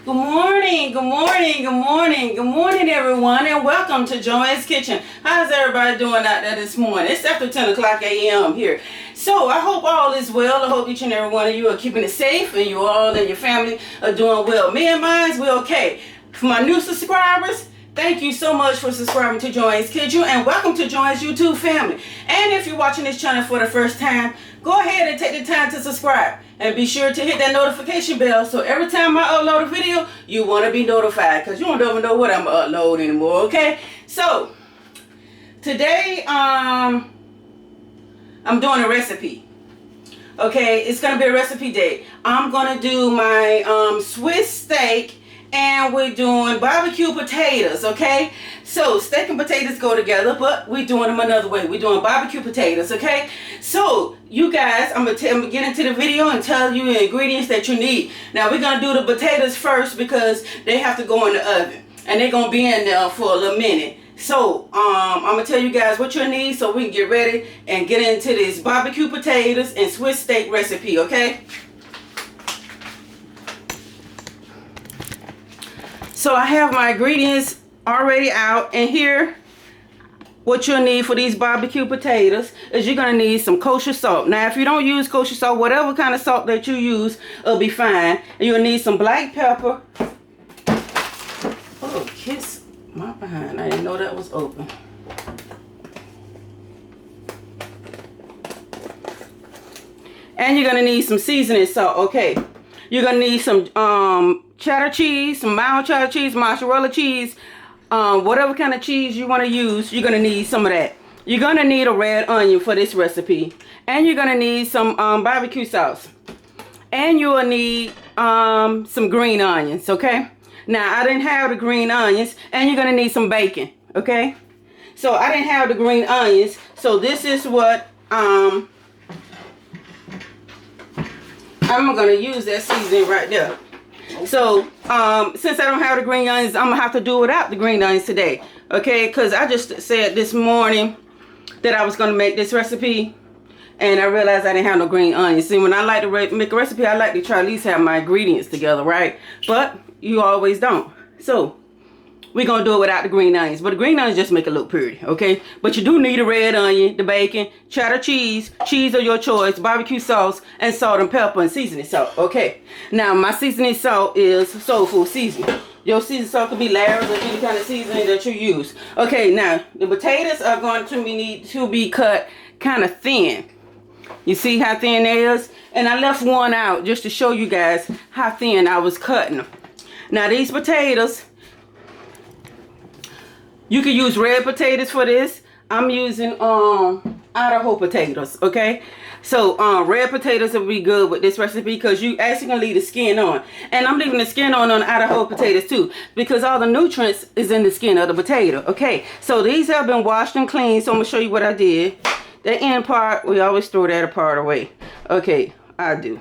Good morning, good morning, good morning, good morning everyone, and welcome to Joanne's Kitchen. How's everybody doing out there this morning? It's after 10 o'clock a.m. here. So I hope all is well. I hope each and every one of you are keeping it safe and you all and your family are doing well. Me and mine, we're okay. For my new subscribers, thank you so much for subscribing to Joanne's Kitchen and welcome to Joanne's YouTube family. And if you're watching this channel for the first time, go ahead and take the time to subscribe. And be sure to hit that notification bell so every time I upload a video, you want to be notified. Because you don't ever know what I'm going to upload anymore, okay? So, today, I'm doing a recipe. Okay, it's going to be a recipe day. I'm going to do my Swiss steak. And we're doing barbecue potatoes, okay? So, steak and potatoes go together, but we're doing them another way. We're doing barbecue potatoes, okay? So, you guys, I'm gonna get into the video and tell you the ingredients that you need. Now, we're gonna do the potatoes first because they have to go in the oven. And they're gonna be in there for a little minute. So, I'm gonna tell you guys what you need so we can get ready and get into this barbecue potatoes and Swiss steak recipe, okay? So I have my ingredients already out, and here what you'll need for these barbecue potatoes is you're gonna need some kosher salt. Now if you don't use kosher salt, whatever kind of salt that you use will be fine. And you'll need some black pepper. Oh, kiss my behind. I didn't know that was open. And you're gonna need some seasoning salt, okay? You're gonna need some cheddar cheese, some mild cheddar cheese, mozzarella cheese, whatever kind of cheese you want to use, you're going to need some of that. You're going to need a red onion for this recipe. And you're going to need some barbecue sauce. And you will need some green onions, okay? Now, I didn't have the green onions, and you're going to need some bacon, okay? So, I didn't have the green onions, so this is what I'm going to use that seasoning right there. So, since I don't have the green onions, I'm going to have to do without the green onions today. Okay, because I just said this morning that I was going to make this recipe. And I realized I didn't have no green onions. See, when I like to make a recipe, I like to try at least have my ingredients together, right? But you always don't. So, we're going to do it without the green onions. But the green onions just make it look pretty, okay? But you do need a red onion, the bacon, cheddar cheese, cheese of your choice, barbecue sauce, and salt and pepper and seasoning salt, okay? Now, my seasoning salt is soul food seasoning. Your seasoning salt could be Lara's or any kind of seasoning that you use. Okay, now, the potatoes are going to need to be cut kind of thin. You see how thin they is? And I left one out just to show you guys how thin I was cutting them. Now, these potatoes, you can use red potatoes for this. I'm using Idaho potatoes, okay? So red potatoes will be good with this recipe because you actually gonna leave the skin on. And I'm leaving the skin on Idaho potatoes too because all the nutrients is in the skin of the potato, okay? So these have been washed and cleaned, so I'm gonna show you what I did. The end part, we always throw that part away. Okay, I do.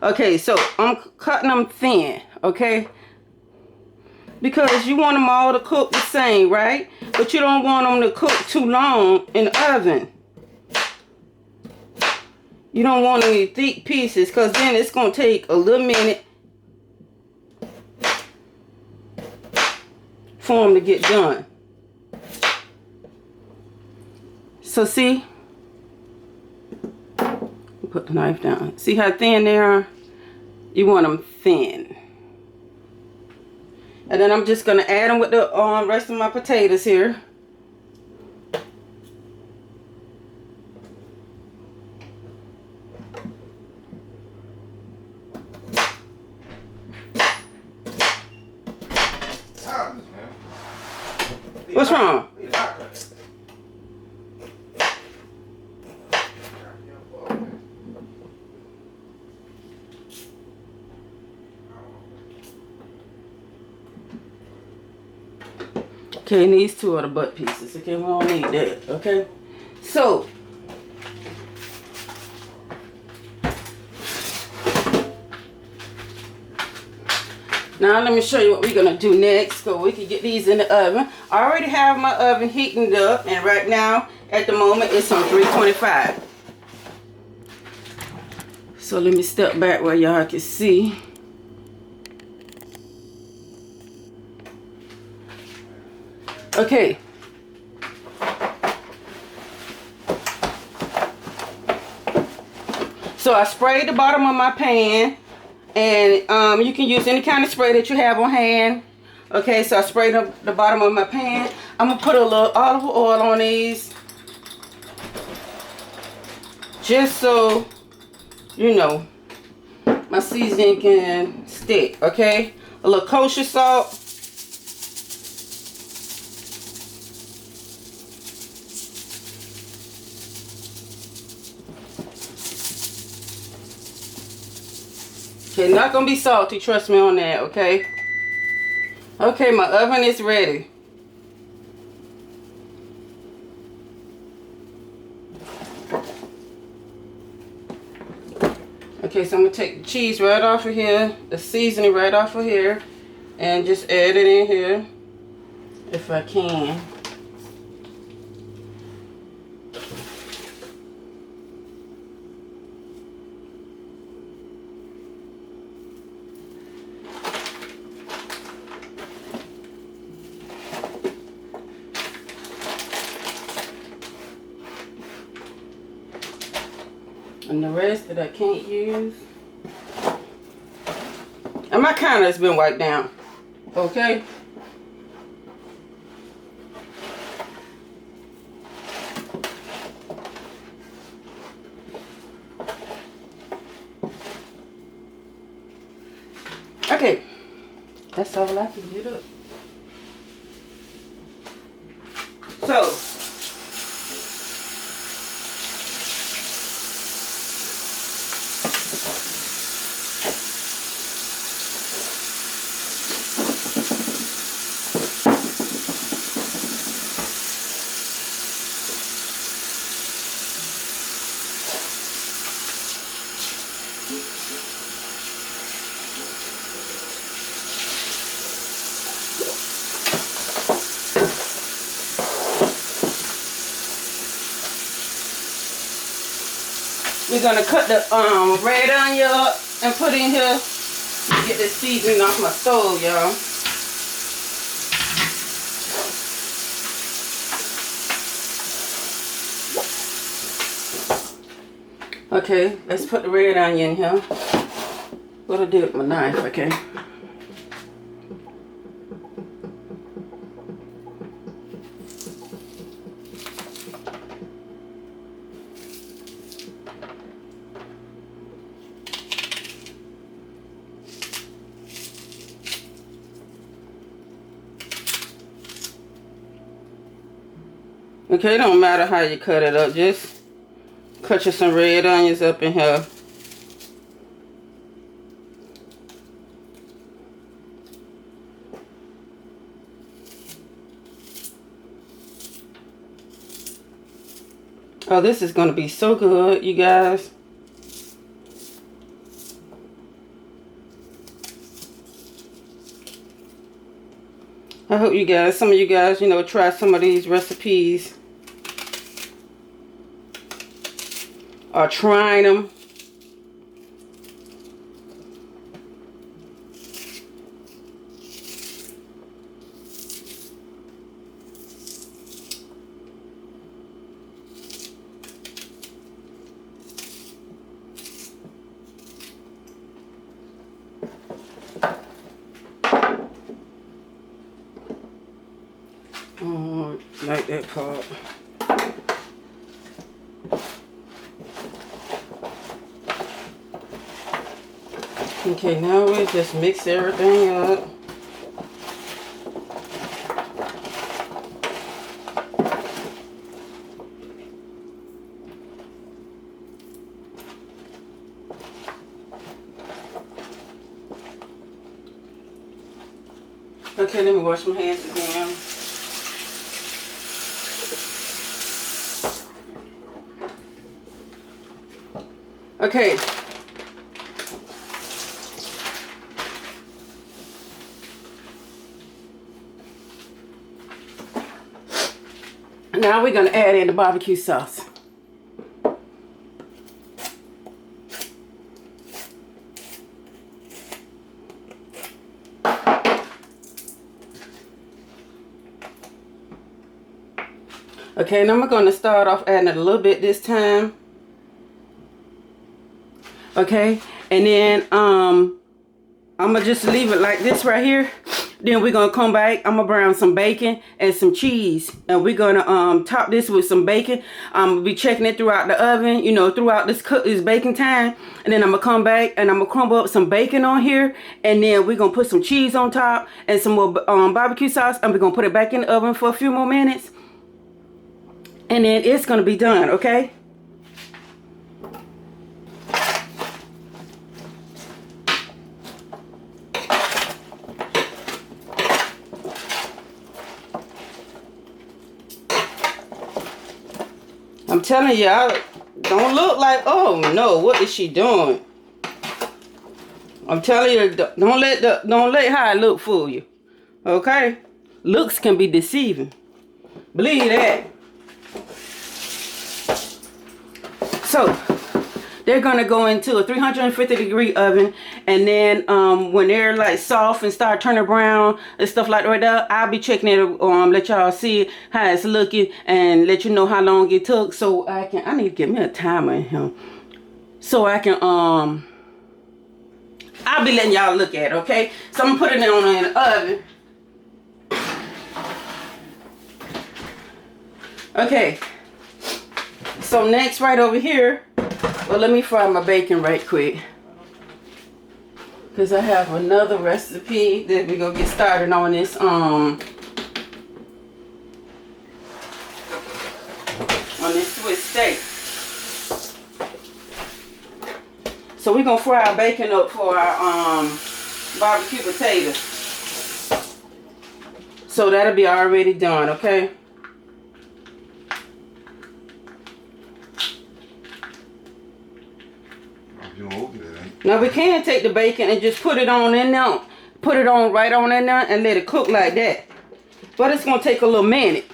Okay, so I'm cutting them thin, okay? Because you want them all to cook the same, right? But you don't want them to cook too long in the oven. You don't want any thick pieces because then it's going to take a little minute for them to get done. So see? Put the knife down. See how thin they are? You want them thin. And then I'm just going to add them with the rest of my potatoes here. What's wrong? Okay, and these two are the butt pieces. Okay, we don't need that. Okay, so now let me show you what we're gonna do next so we can get these in the oven. I already have my oven heating up, and right now at the moment it's on 325. So let me step back where y'all can see. Okay. So I sprayed the bottom of my pan, and you can use any kind of spray that you have on hand. Okay, so I sprayed the bottom of my pan. I'm gonna put a little olive oil on these, just so you know my seasoning can stick. Okay, a little kosher salt. Okay, not gonna be salty, trust me on that. Okay. Okay, my oven is ready. Okay, so I'm gonna take the cheese right off of here, the seasoning right off of here, and just add it in here if I can. And the rest that I can't use. And my counter has been wiped down. Okay? Okay. That's all I can get up. So, we're gonna cut the red onion up and put in here. Get this seasoning off my stove, y'all. Okay, let's put the red onion in here. What I do with my knife, okay. Okay, it don't matter how you cut it up, just cut you some red onions up in here. Oh, this is going to be so good, you guys. I hope you guys, some of you guys, you know, try some of these recipes. Or trying them. Like that part. Okay, now we just mix everything up. Okay, let me wash my hands again. Okay. Now we're going to add in the barbecue sauce. Okay, and I'm going to start off adding it a little bit this time. Okay, and then I'm going to just leave it like this right here. Then we're going to come back. I'm going to brown some bacon and some cheese. And we're going to top this with some bacon. I'm going to be checking it throughout the oven, you know, throughout this baking time. And then I'm going to come back and I'm going to crumble up some bacon on here. And then we're going to put some cheese on top and some more barbecue sauce. And we're going to put it back in the oven for a few more minutes. And then it's going to be done, okay? I'm telling you, I don't look like, oh no, what is she doing? I'm telling you, don't let how I look fool you. Okay? Looks can be deceiving. Believe that. So, they're gonna go into a 350-degree oven, and then when they're like soft and start turning brown and stuff like that, I'll be checking it, let y'all see how it's looking and let you know how long it took. So I need to get me a timer in here, so I can I'll be letting y'all look at it, okay? So I'm putting it on in the oven. Okay. So next, right over here. Well, let me fry my bacon right quick, because I have another recipe that we're going to get started on this Swiss steak. So we're going to fry our bacon up for our barbecue potatoes. So that'll be already done, okay? Now we can take the bacon and just put it on in there. Put it on right on in there and let it cook like that. But it's going to take a little minute.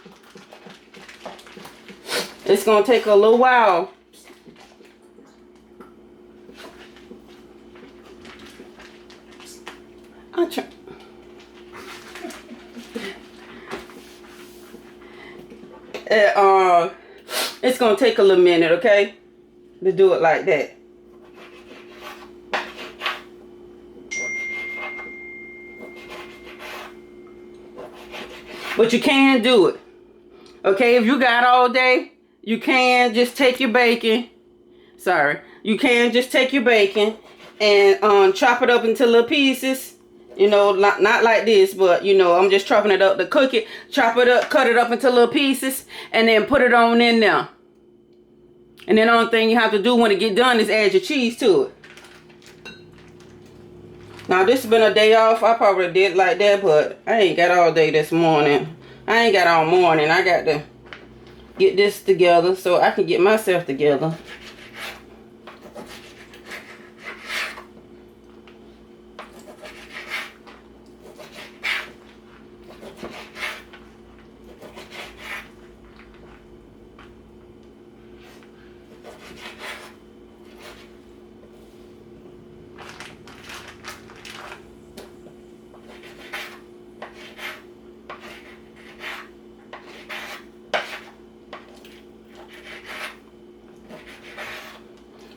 It's going to take a little while. I'll try. It's going to take a little minute, okay? To do it like that. But you can do it. Okay, if you got all day, you can just take your bacon. Sorry. You can just take your bacon and chop it up into little pieces. You know, not like this, but you know, I'm just chopping it up to cook it. Chop it up, cut it up into little pieces, and then put it on in there. And then the only thing you have to do when it get done is add your cheese to it. Now this has been a day off. I probably did like that, but I ain't got all day this morning. I ain't got all morning. I got to get this together so I can get myself together.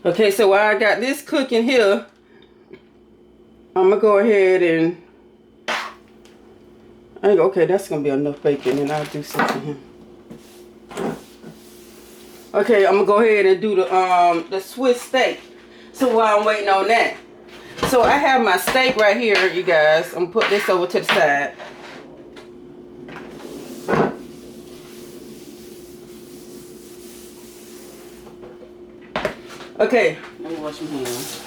Okay, so while I got this cooking here, I'm gonna go ahead and okay, that's gonna be enough bacon, and I'll do something here. Okay, I'm gonna go ahead and do the Swiss steak. So while I'm waiting on that, so I have my steak right here, you guys. I'm gonna put this over to the side. Okay, let me wash my hands.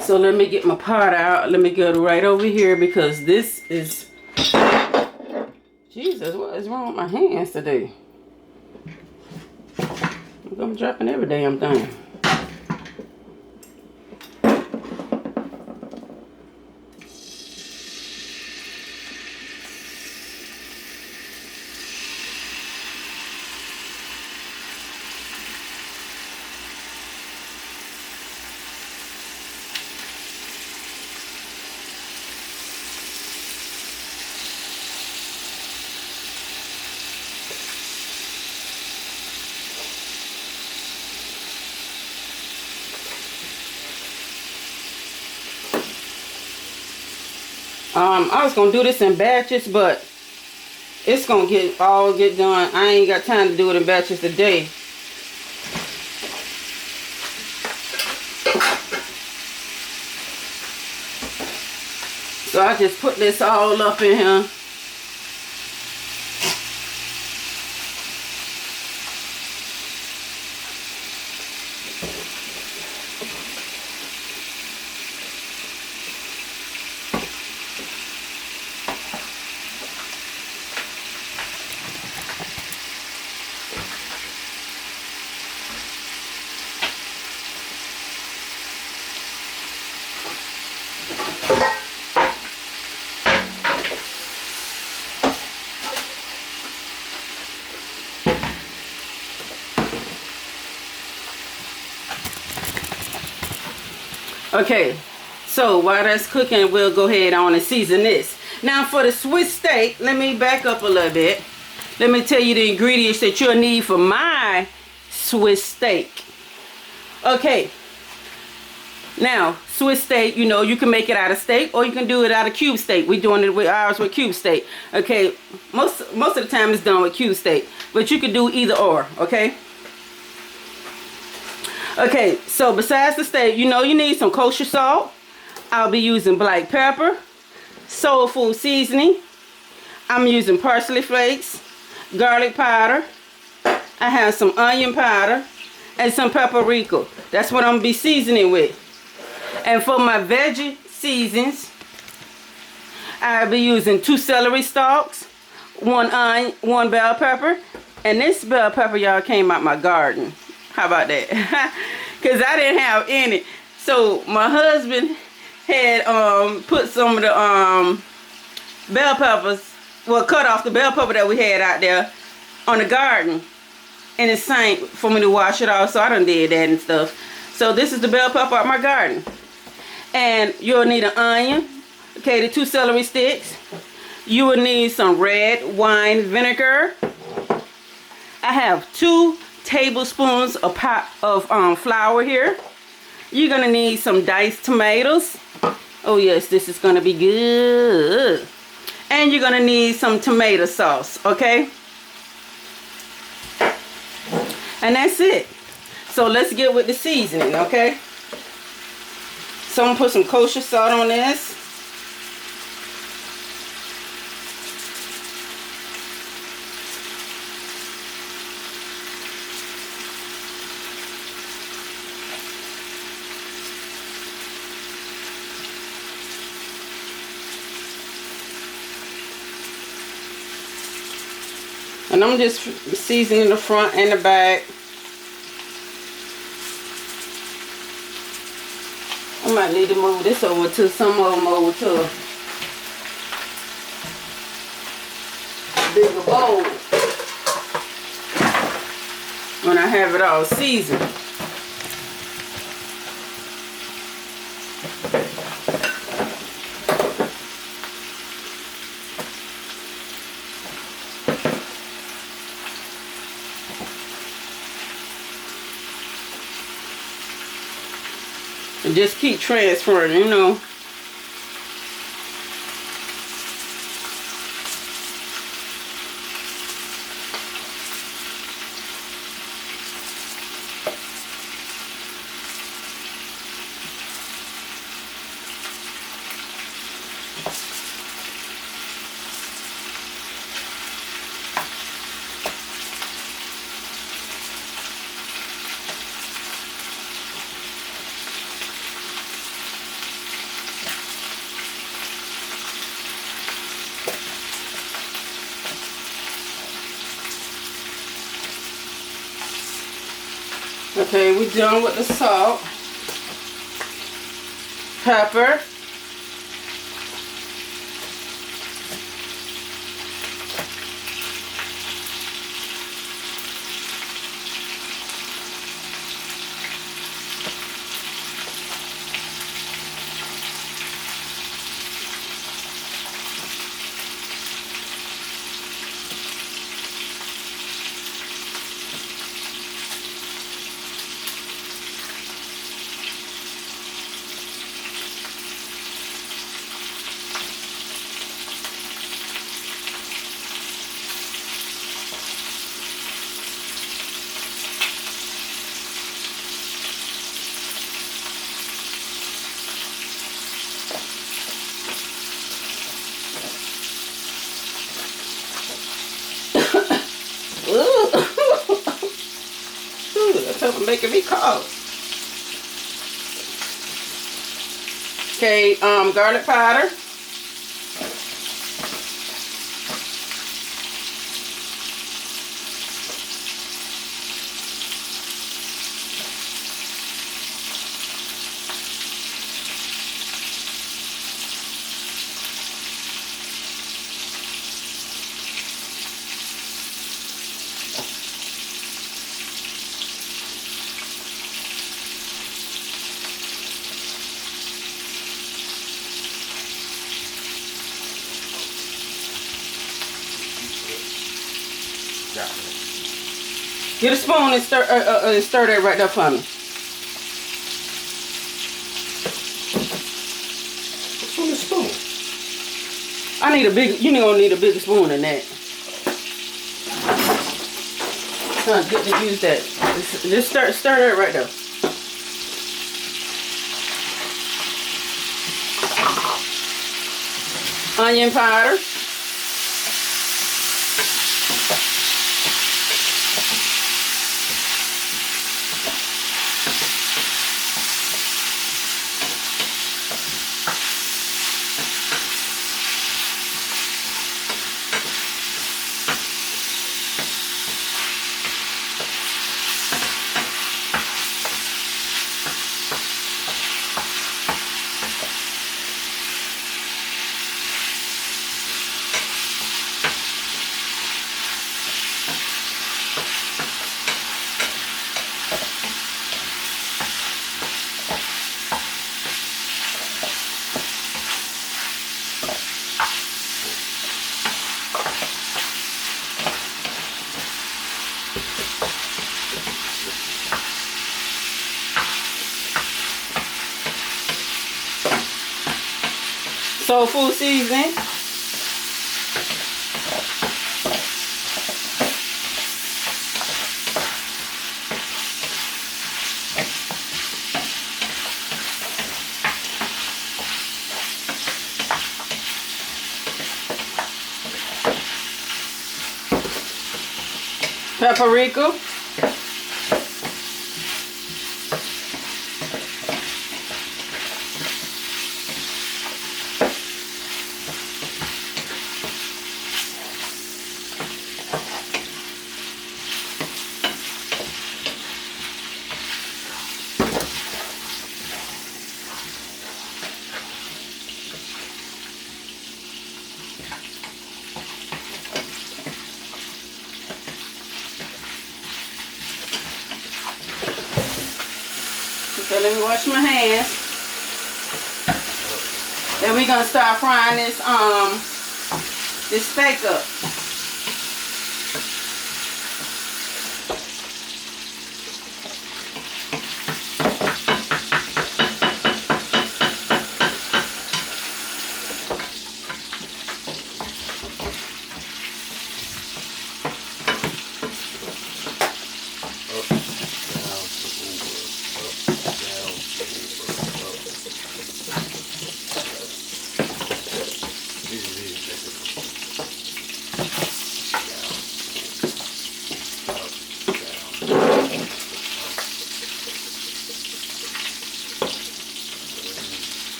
So let me get my pot out. Let me go right over here because this is... Jesus, what is wrong with my hands today? I'm dropping every damn thing. I was gonna do this in batches, but it's gonna get done. I ain't got time to do it in batches today. So I just put this all up in here. Okay, so while that's cooking, we'll go ahead on and season this. Now for the Swiss steak, let me back up a little bit. Let me tell you the ingredients that you'll need for my Swiss steak. Okay, now Swiss steak, you know, you can make it out of steak or you can do it out of cube steak. We're doing it with ours with cube steak. Okay, most of the time it's done with cube steak, but you can do either or, okay? Okay, so besides the steak, you know you need some kosher salt. I'll be using black pepper, soul food seasoning. I'm using parsley flakes, garlic powder. I have some onion powder and some paprika. That's what I'm gonna be seasoning with. And for my veggie seasons, I'll be using 2 celery stalks, 1 onion, 1 bell pepper, and this bell pepper, y'all, came out my garden. How about that? Because I didn't have any. So my husband had put some of the bell peppers, well, cut off the bell pepper that we had out there on the garden in the sink for me to wash it off. So I done did that and stuff. So this is the bell pepper out my garden. And you'll need an onion, okay, the 2 celery sticks. You will need some red wine vinegar. I have 2 tablespoons of flour here. You're gonna need some diced tomatoes. Oh yes, this is gonna be good. And you're gonna need some tomato sauce, okay? And that's it. So let's get with the seasoning, okay? So I'm gonna put some kosher salt on this. And I'm just seasoning the front and the back. I might need to move this over to some more mold to a bigger bowl when I have it all seasoned. And just keep transferring, you know. Okay, we're done with the salt, pepper, stuff making me cough. Okay, garlic powder. Get a spoon and stir that right there for me. What's on the spoon? I need a big. You gonna need a bigger spoon than that. Good to use that. Just stir that right there. Onion powder. Soul food seasoning. Paprika. Okay, let me wash my hands. Then we're gonna start frying this steak up.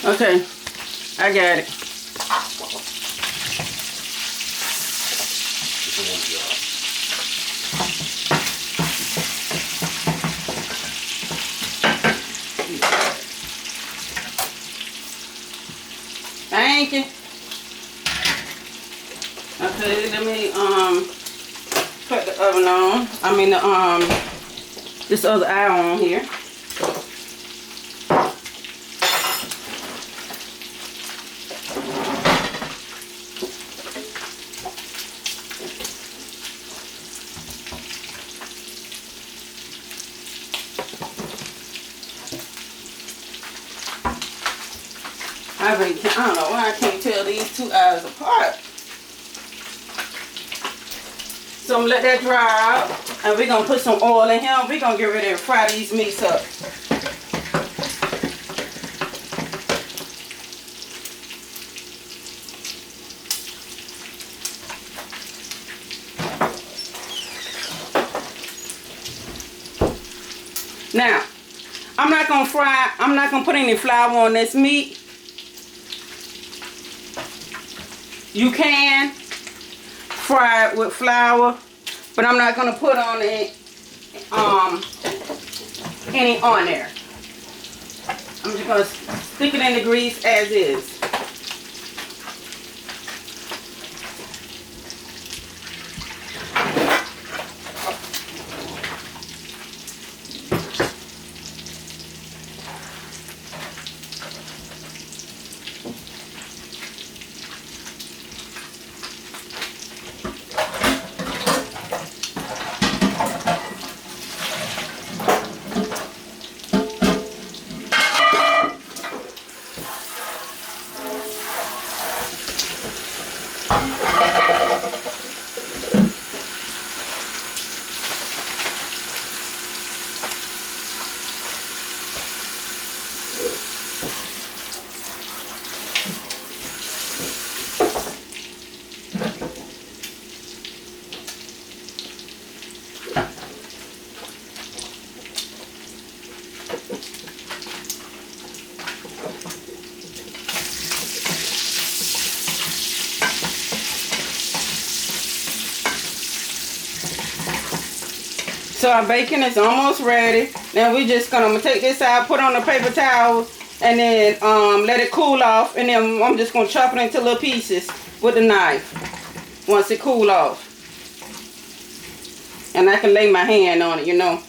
Okay, I got it. Thank you. Okay, let me put the oven on. I mean this other eye on here. I don't know why I can't tell these two eyes apart. So I'm gonna let that dry out, and we're gonna put some oil in here. We're gonna get ready to fry these meats up. I'm not gonna fry, I'm not gonna put any flour on this meat. You can fry it with flour, but I'm not gonna put on it any on there. I'm just gonna stick it in the grease as is. So our bacon is almost ready. Now we're just gonna take this out, put on a paper towel, and then let it cool off. And then I'm just gonna chop it into little pieces with a knife once it cool off. And I can lay my hand on it, you know.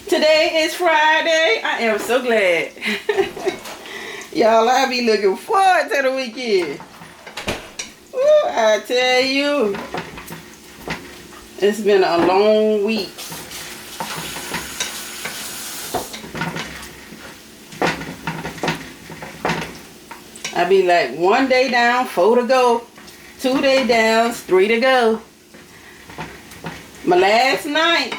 Today is Friday. I am so glad. Y'all, I be looking forward to the weekend. Ooh, I tell you, it's been a long week. I be like 1 day down, 4 to go. 2 days down, 3 to go. My last night.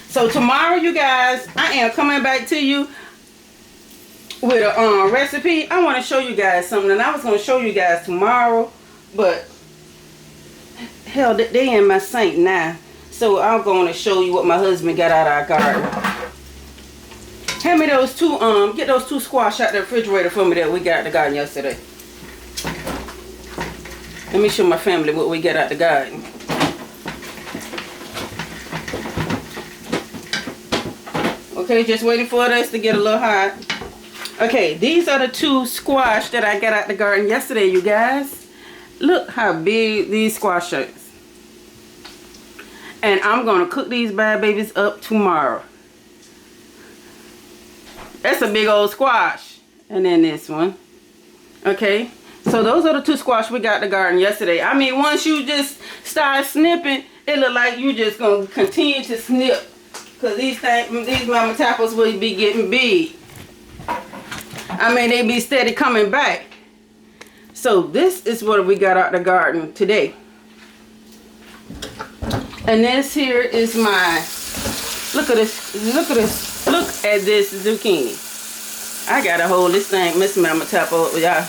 So tomorrow, you guys, I am coming back to you with a recipe. I want to show you guys something, and I was going to show you guys tomorrow, but hell, they in my sink now. So I'm going to show you what my husband got out of our garden. Hand me those two, get those 2 squash out the refrigerator for me that we got out the garden yesterday. Let me show my family what we got out the garden. Okay, just waiting for this to get a little hot. Okay, these are the 2 squash that I got out the garden yesterday, you guys. Look how big these squash are. And I'm going to cook these bad babies up tomorrow. That's a big old squash. And then this one. Okay, so those are the 2 squash we got in the garden yesterday. I mean, once you just start snipping, it look like you just going to continue to snip. Because these mama tappers will be getting big. I mean, they be steady coming back. So this is what we got out the garden today. And this here is my, look at this, look at this, look at this zucchini. I gotta hold this thing, Miss Mama Tapper, up with y'all.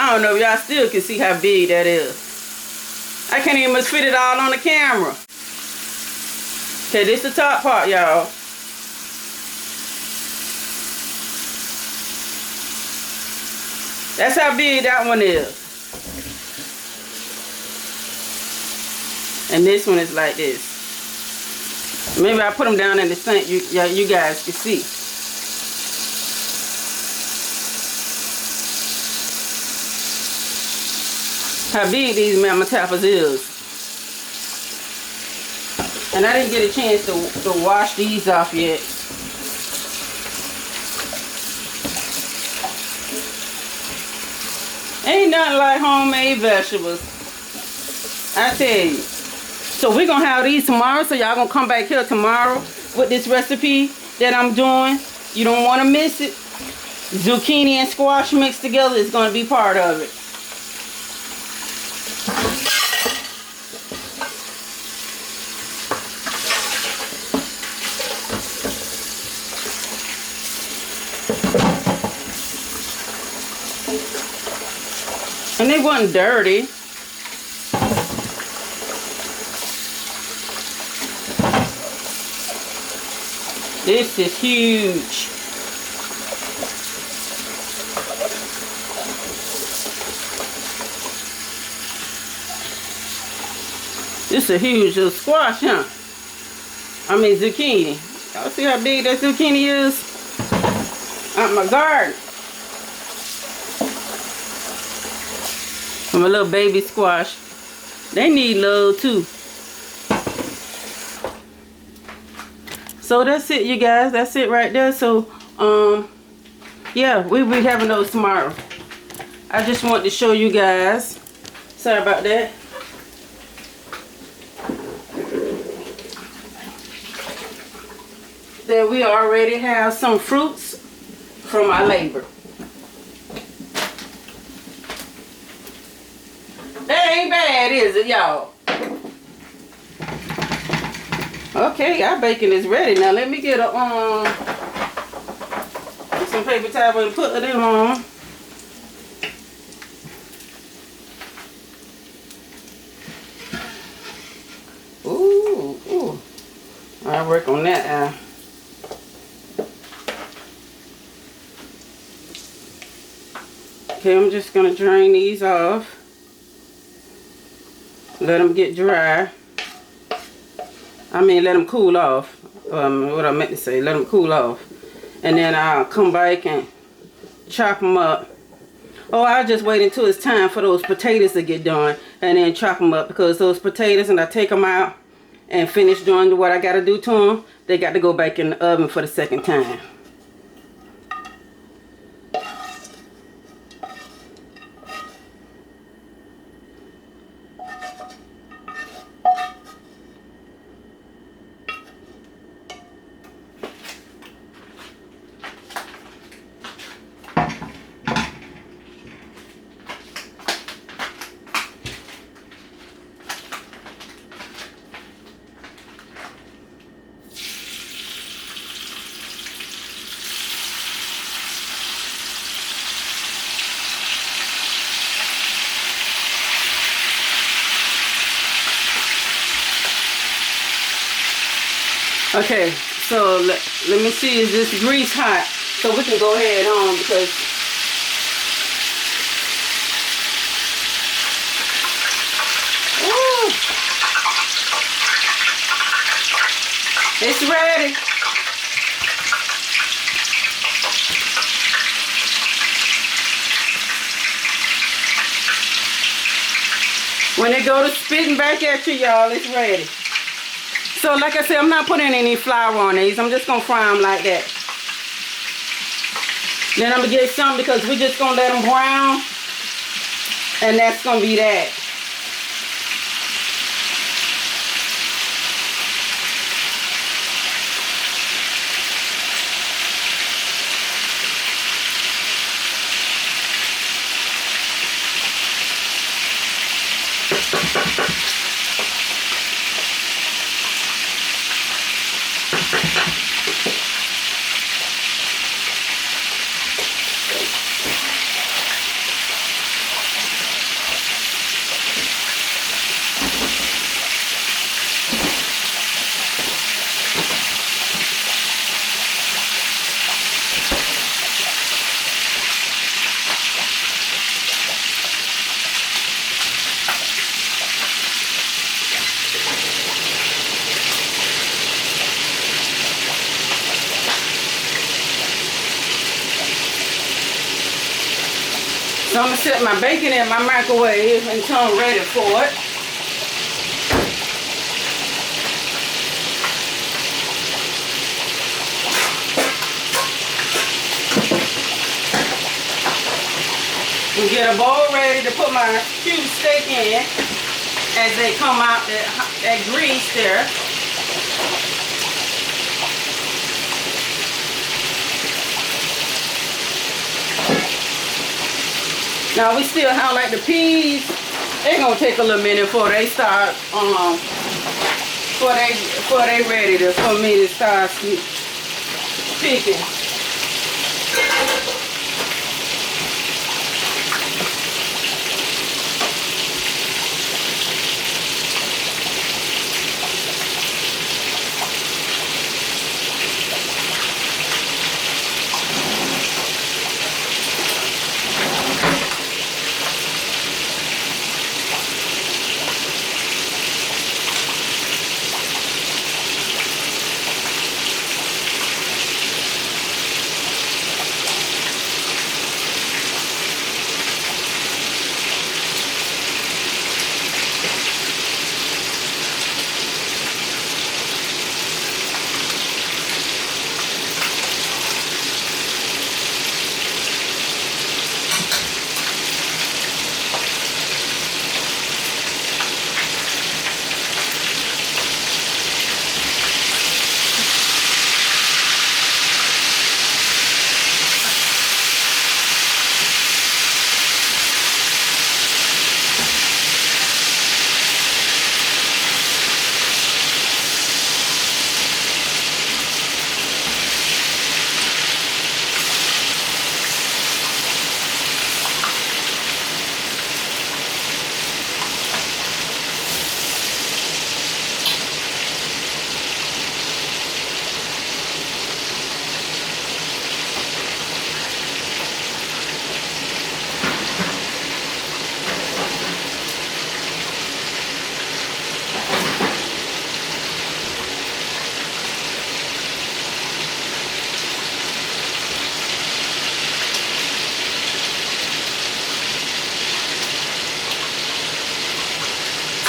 I don't know if y'all still can see how big that is. I can't even fit it all on the camera. Okay, this is the top part, y'all. That's how big that one is. And this one is like this. Maybe I put them down in the sink, you guys can see. How big these mama tappers is. And I didn't get a chance to wash these off yet. Ain't nothing like homemade vegetables. I tell you. So we're going to have these tomorrow. So y'all going to come back here tomorrow with this recipe that I'm doing. You don't want to miss it. Zucchini and squash mixed together is going to be part of it. And they wasn't dirty. This is huge. This is a huge little squash, huh? I mean zucchini. Y'all see how big that zucchini is? Out my garden. From a little baby squash. They need love too. So that's it, you guys. That's it right there. So, yeah, we'll be having those tomorrow. I just want to show you guys. Sorry about that. That we already have some fruits from our labor. That ain't bad, is it, y'all? Okay, our bacon is ready. Now let me get a some paper towel and put it on. Ooh. I'll work on that. Okay, I'm just gonna drain these off. Let them get dry. I mean, let them cool off. What I meant to say, let them cool off. And then I'll come back and chop them up. Oh, I'll just wait until it's time for those potatoes to get done. And then chop them up, because those potatoes, and I take them out and finish doing what I got to do to them, they got to go back in the oven for the second time. Okay, so let me see, is this grease hot? So we can go ahead on, because ooh, it's ready. When it go to spitting back at you, y'all, it's ready. So like I said, I'm not putting any flour on these. I'm just going to fry them like that. Then I'm going to get some, because we're just going to let them brown. And that's going to be that. So I'm going to set my bacon in my microwave until I'm ready for it. And get a bowl ready to put my cube steak in as they come out that grease there. Now we still have like the peas. They're gonna take a little minute before they start before they ready for me to start picking.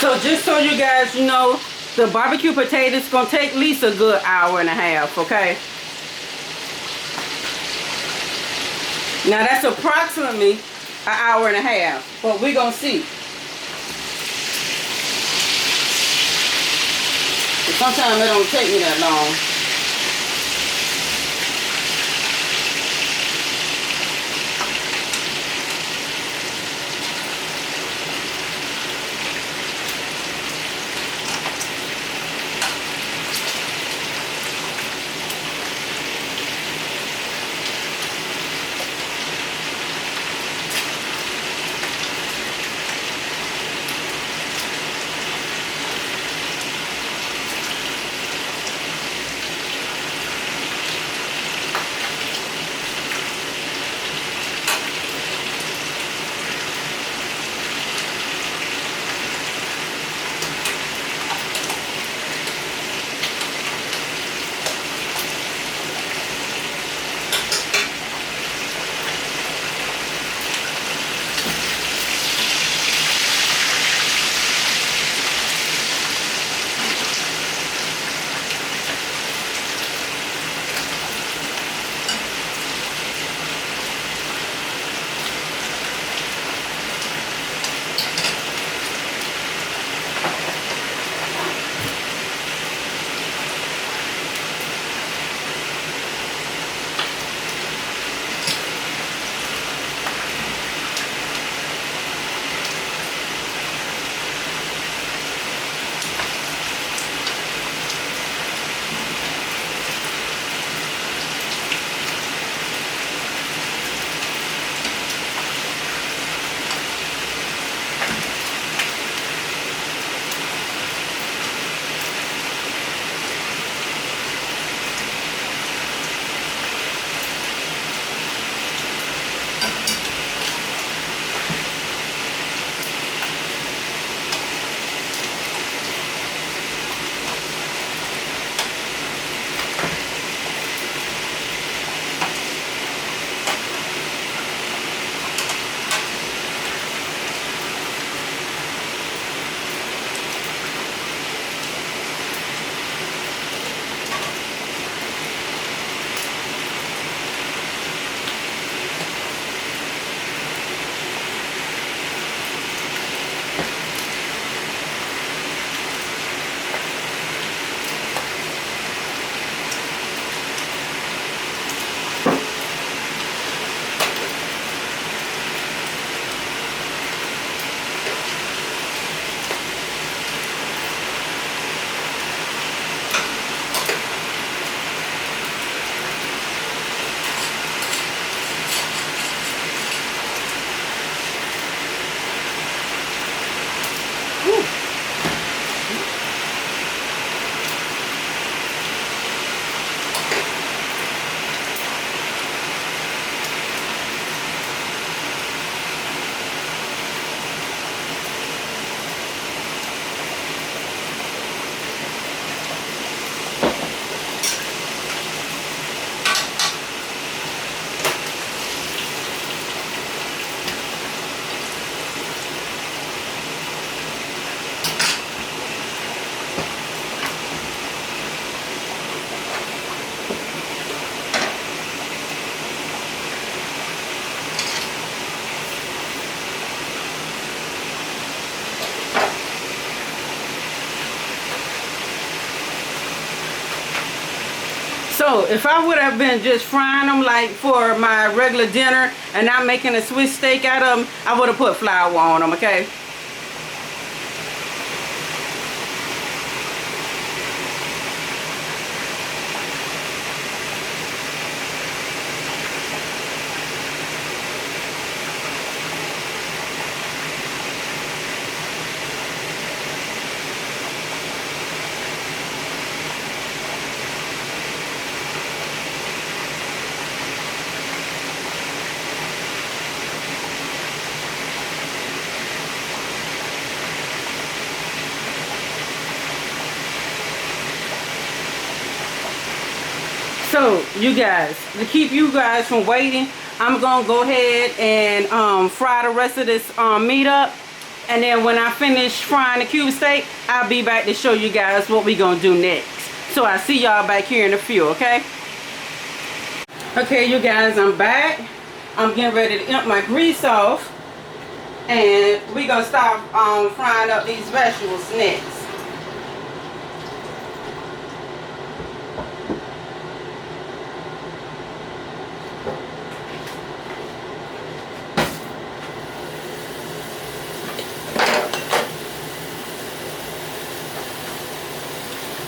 So just so you guys know, the barbecue potatoes gonna take at least a good hour and a half, okay? Now that's approximately an hour and a half, but we're gonna see. Sometimes it don't take me that long. So if I would have been just frying them like for my regular dinner and not making a Swiss steak out of them, I would have put flour on them, okay? So you guys, to keep you guys from waiting, I'm gonna go ahead and fry the rest of this meat up, And then when I finish frying the cube steak, I'll be back to show you guys what we're gonna do next. So I'll see y'all back here in a few, okay? Okay, you guys, I'm back. I'm getting ready to empty my grease off. And we're gonna start frying up these vegetables next.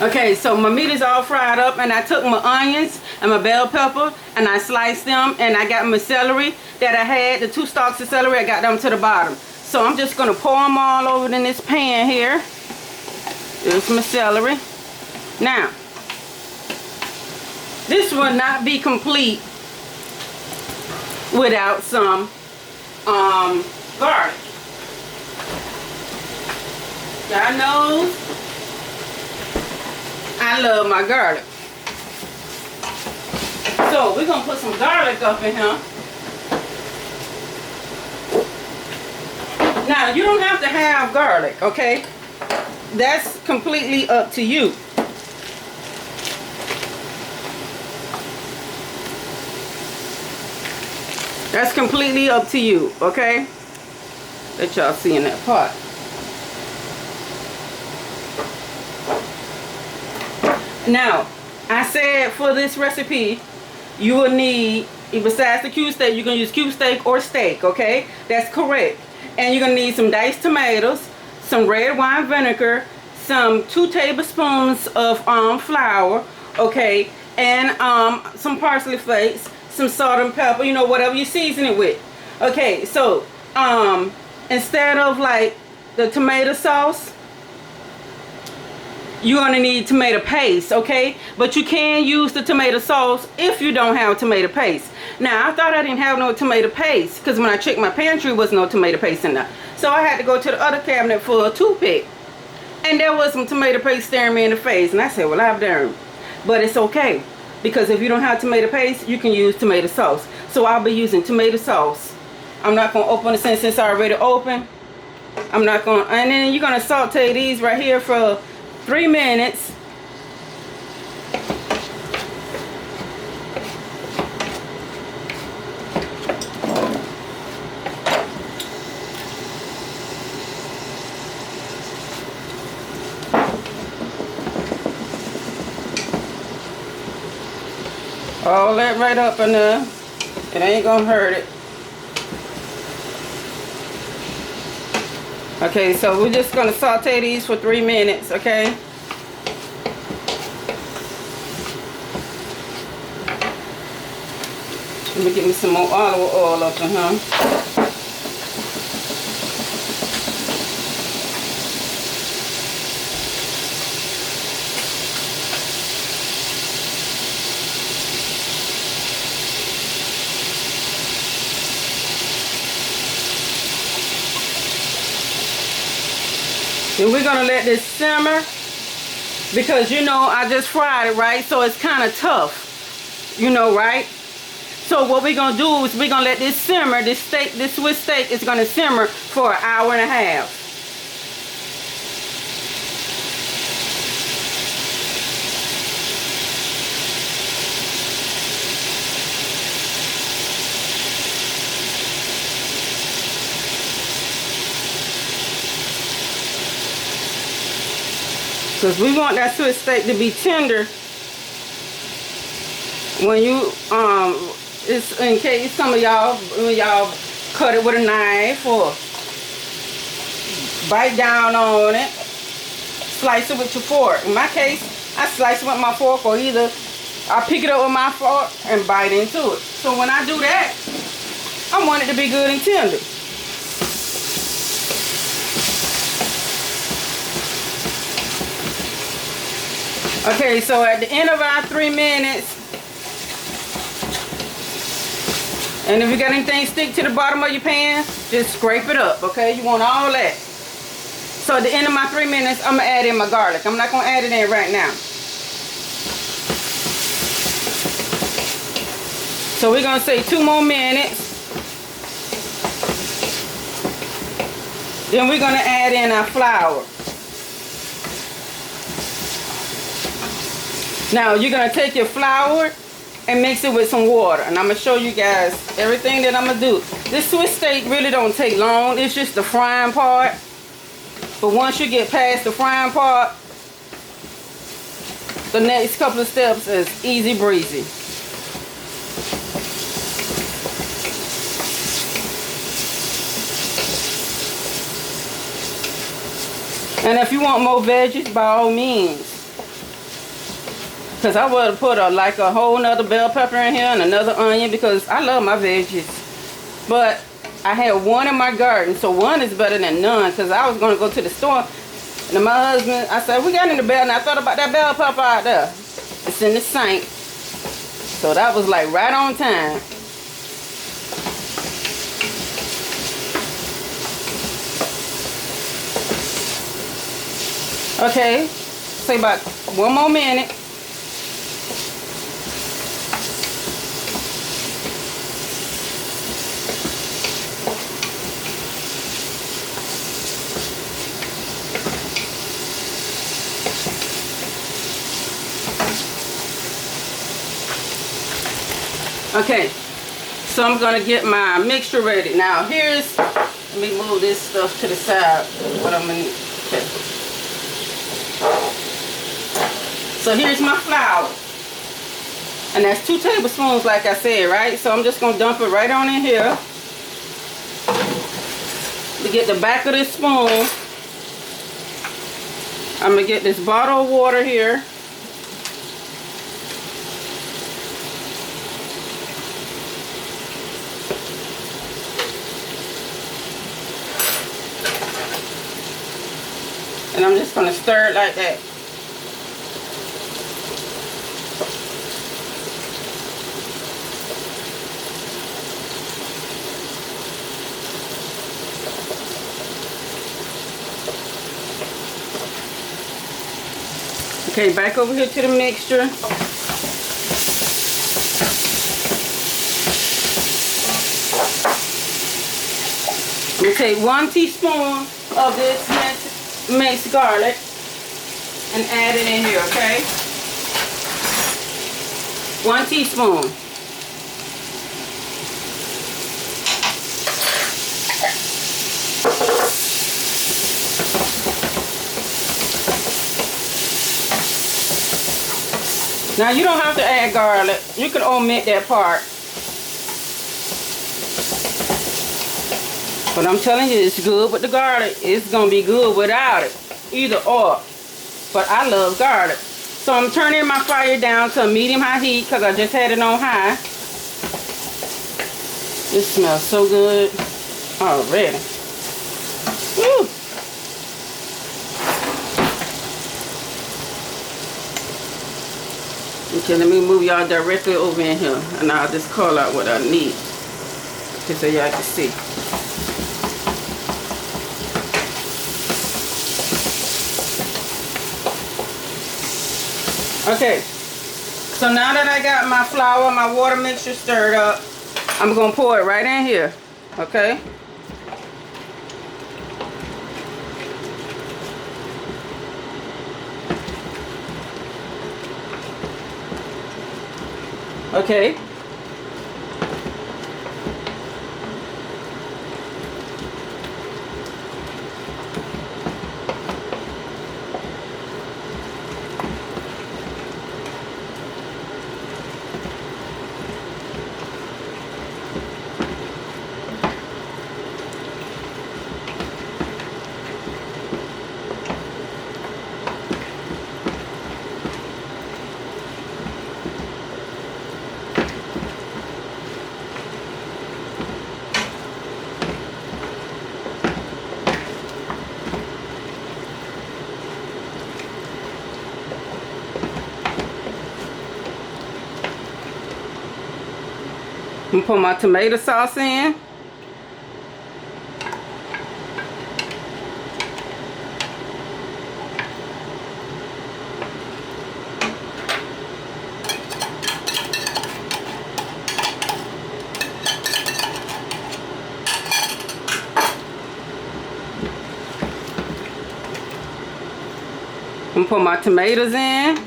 Okay, so my meat is all fried up, and I took my onions and my bell pepper and I sliced them, and I got my celery that I had, the 2 stalks of celery, I got them to the bottom. So I'm just gonna pour them all over in this pan here. There's my celery. Now, this will not be complete without some garlic. God knows I love my garlic. So we're gonna put some garlic up in here. Now you don't have to have garlic, okay? That's completely up to you. That's completely up to you, okay? Let y'all see in that pot. Now, I said for this recipe, you will need, besides the cube steak, you can use cube steak or steak, okay? That's correct. And you're going to need some diced tomatoes, some red wine vinegar, some 2 tablespoons of flour, okay? And some parsley flakes, some salt and pepper, you know, whatever you season it with. Okay, so instead of like the tomato sauce, you're going to need tomato paste, okay? But you can use the tomato sauce if you don't have tomato paste. Now, I thought I didn't have no tomato paste because when I checked my pantry, there was no tomato paste in there. So I had to go to the other cabinet for a toothpick. And there was some tomato paste staring me in the face. And I said, well, I've done. But it's okay. Because if you don't have tomato paste, you can use tomato sauce. So I'll be using tomato sauce. I'm not going to open it since it's already open. I'm not going to. And then you're going to saute these right here for 3 minutes. All that right up in there. It ain't gonna hurt it. Okay, so we're just gonna saute these for 3 minutes, okay? Let me get me some more olive oil up in here. And we're gonna let this simmer because you know I just fried it, right? So it's kind of tough, you know, right? So what we're gonna do is we're gonna let this simmer. This steak, this Swiss steak, is gonna simmer for 1.5 hours. Because we want that Swiss steak to be tender when you, it's in case some of y'all, when y'all cut it with a knife or bite down on it, slice it with your fork. In my case, I slice it with my fork, or either I pick it up with my fork and bite into it. So when I do that, I want it to be good and tender. Okay, so at the end of our 3 minutes, and if you got anything stick to the bottom of your pan, just scrape it up, okay? You want all that. So at the end of my 3 minutes, I'm gonna add in my garlic. I'm not gonna add it in right now. So we're gonna say 2 more minutes. Then we're going to add in our flour. Now you're going to take your flour and mix it with some water. And I'm going to show you guys everything that I'm going to do. This Swiss steak really don't take long. It's just the frying part. But once you get past the frying part, the next couple of steps is easy breezy. And if you want more veggies, by all means. Because I would have put like a whole nother bell pepper in here and another onion because I love my veggies. But I had one in my garden, so one is better than none because I was going to go to the store. And my husband, I said, we got in the bell, and I thought about that bell pepper out there. It's in the sink. So that was like right on time. Okay, say about 1 more minute. Okay, so I'm gonna get my mixture ready. Now here's, let me move this stuff to the side. What I'm gonna need. Okay. So here's my flour. And that's 2 tablespoons like I said, right? So I'm just gonna dump it right on in here. To get the back of this spoon, I'm gonna get this bottle of water here. And I'm just going to stir it like that. Okay, back over here to the mixture. I'm going to take 1 teaspoon of this minced garlic and add it in here, okay? 1 teaspoon. Now you don't have to add garlic. You can omit that part. But I'm telling you, it's good with the garlic. It's going to be good without it. Either or. But I love garlic. So I'm turning my fire down to a medium-high heat because I just had it on high. This smells so good already. Woo! Okay, let me move y'all directly over in here. And I'll just call out what I need. Just so y'all can see. Okay, so now that I got my flour, my water mixture stirred up, I'm going to pour it right in here, okay? Okay. I'm gonna put my tomato sauce in. I'm gonna put my tomatoes in.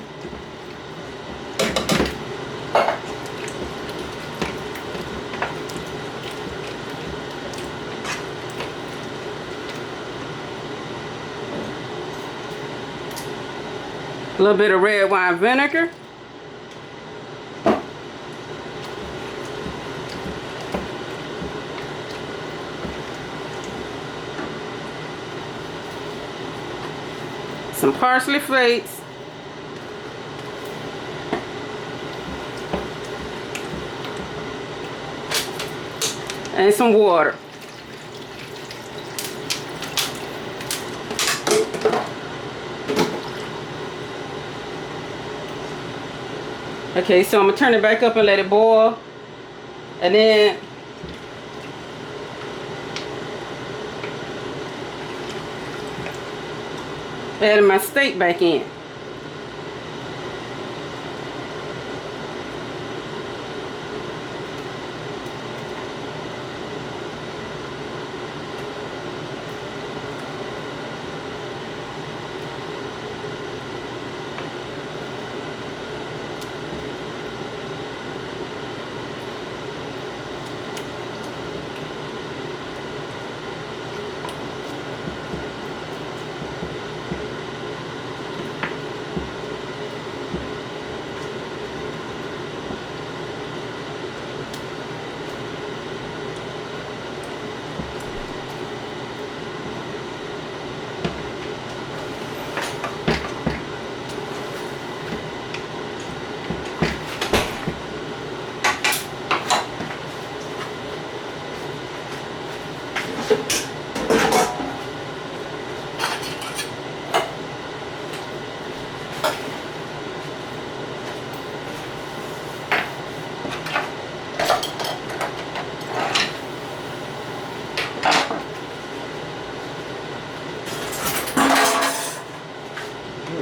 A little bit of red wine vinegar. Some parsley flakes. And some water. Okay, so I'm gonna turn it back up and let it boil. And then add my steak back in.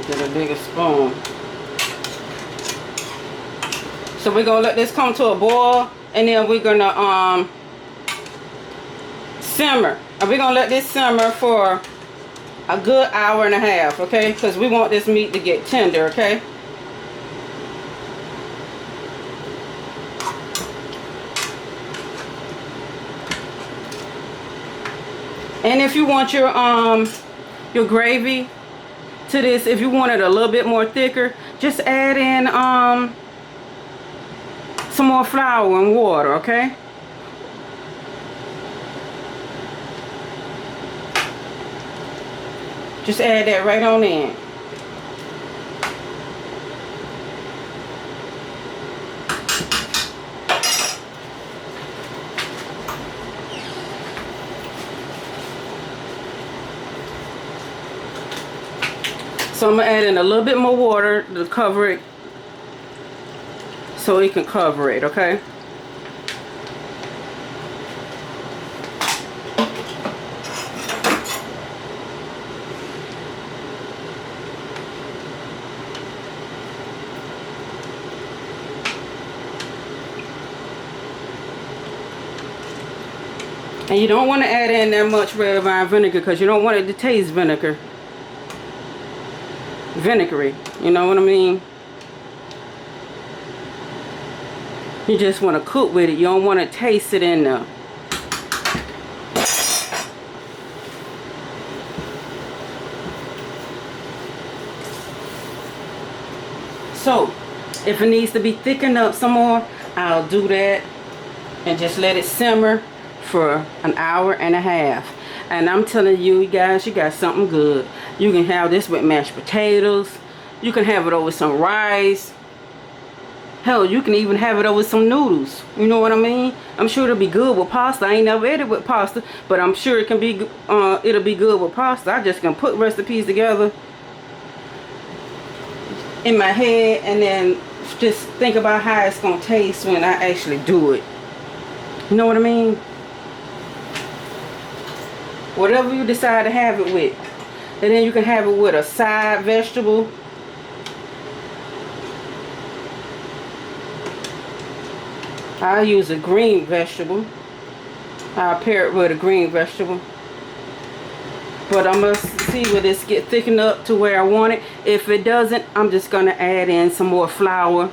Get a bigger spoon. So we're gonna let this come to a boil, and then we're gonna simmer. And we're gonna let this simmer for a good hour and a half, okay? Because we want this meat to get tender, okay? And if you want your gravy to this, if you want it a little bit more thicker, just add in some more flour and water, okay? Just add that right on in. So I'm going to add in a little bit more water to cover it, so it can cover it, okay? And you don't want to add in that much red wine vinegar because you don't want it to taste vinegary, you know what I mean? You just want to cook with it. You don't want to taste it in there. So if it needs to be thickened up some more, I'll do that and just let it simmer for an hour and a half. And I'm telling you guys, you got something good. You can have this with mashed potatoes. You can have it over some rice. Hell, you can even have it over some noodles. You know what I mean? I'm sure it'll be good with pasta. I ain't never ate it with pasta, but I'm sure it can be. It'll be good with pasta. I just can put recipes together in my head and then just think about how it's gonna taste when I actually do it. You know what I mean? Whatever you decide to have it with. And then you can have it with a side vegetable. I'll use a green vegetable. I'll pair it with a green vegetable. But I'm going to see where this get thickened up to where I want it. If it doesn't, I'm just going to add in some more flour.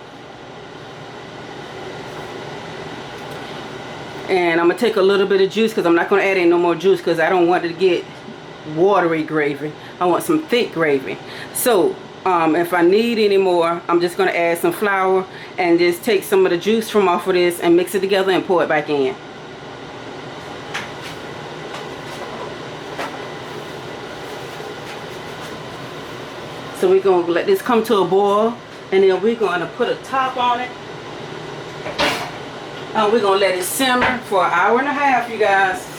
And I'm going to take a little bit of juice because I'm not going to add in no more juice because I don't want it to get watery gravy. I want some thick gravy. So if I need any more, I'm just going to add some flour and just take some of the juice from off of this and mix it together and pour it back in. So we're going to let this come to a boil, and then we're going to put a top on it. We're going to let it simmer for an hour and a half, you guys.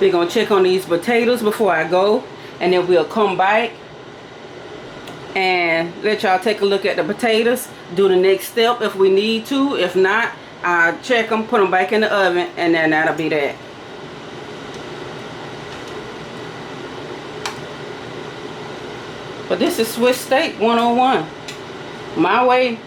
We're going to check on these potatoes before I go, and then we'll come back and let y'all take a look at the potatoes, do the next step if we need to. If not, I'll check them, put them back in the oven, and then that'll be that. But this is Swiss steak 101. My way.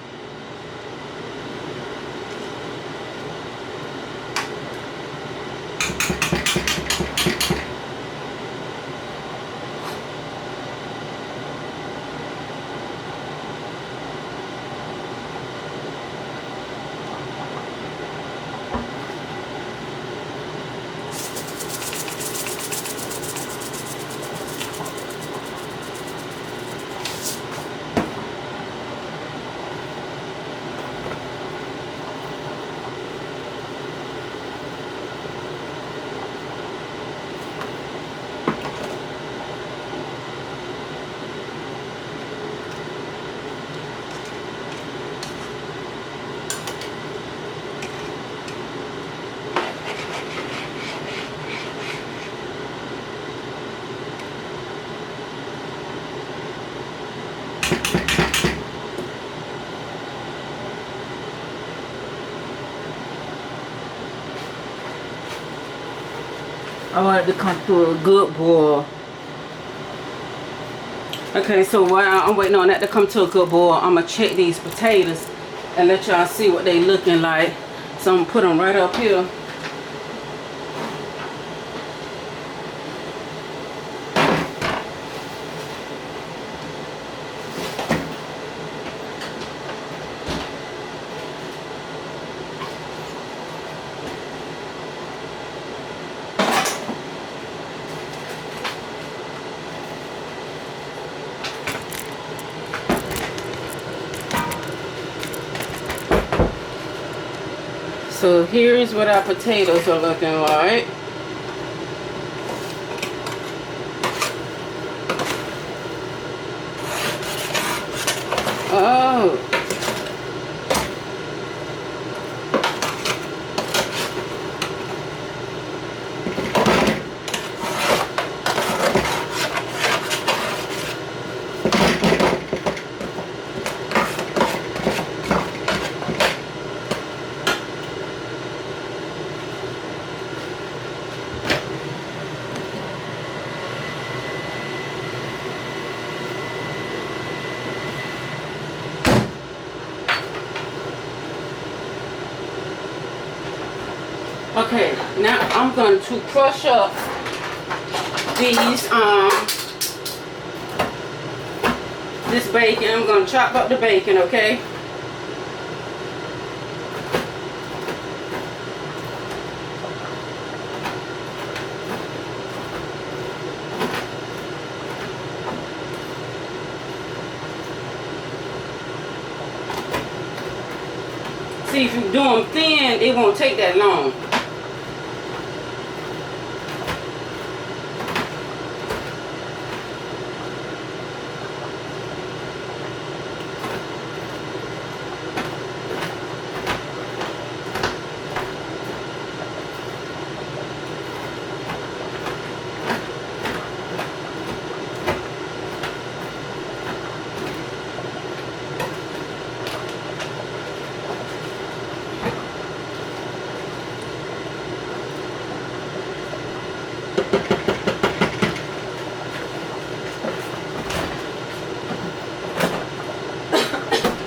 I want it to come through a good boil. Okay, so while I'm waiting on that to come to a good boil, I'm going to check these potatoes and let y'all see what they looking like. So I'm going to put them right up here. So here's what our potatoes are looking like. Oh. Okay, now I'm going to crush up these this bacon. I'm going to chop up the bacon, okay? See, if you do them thin, it won't take that long.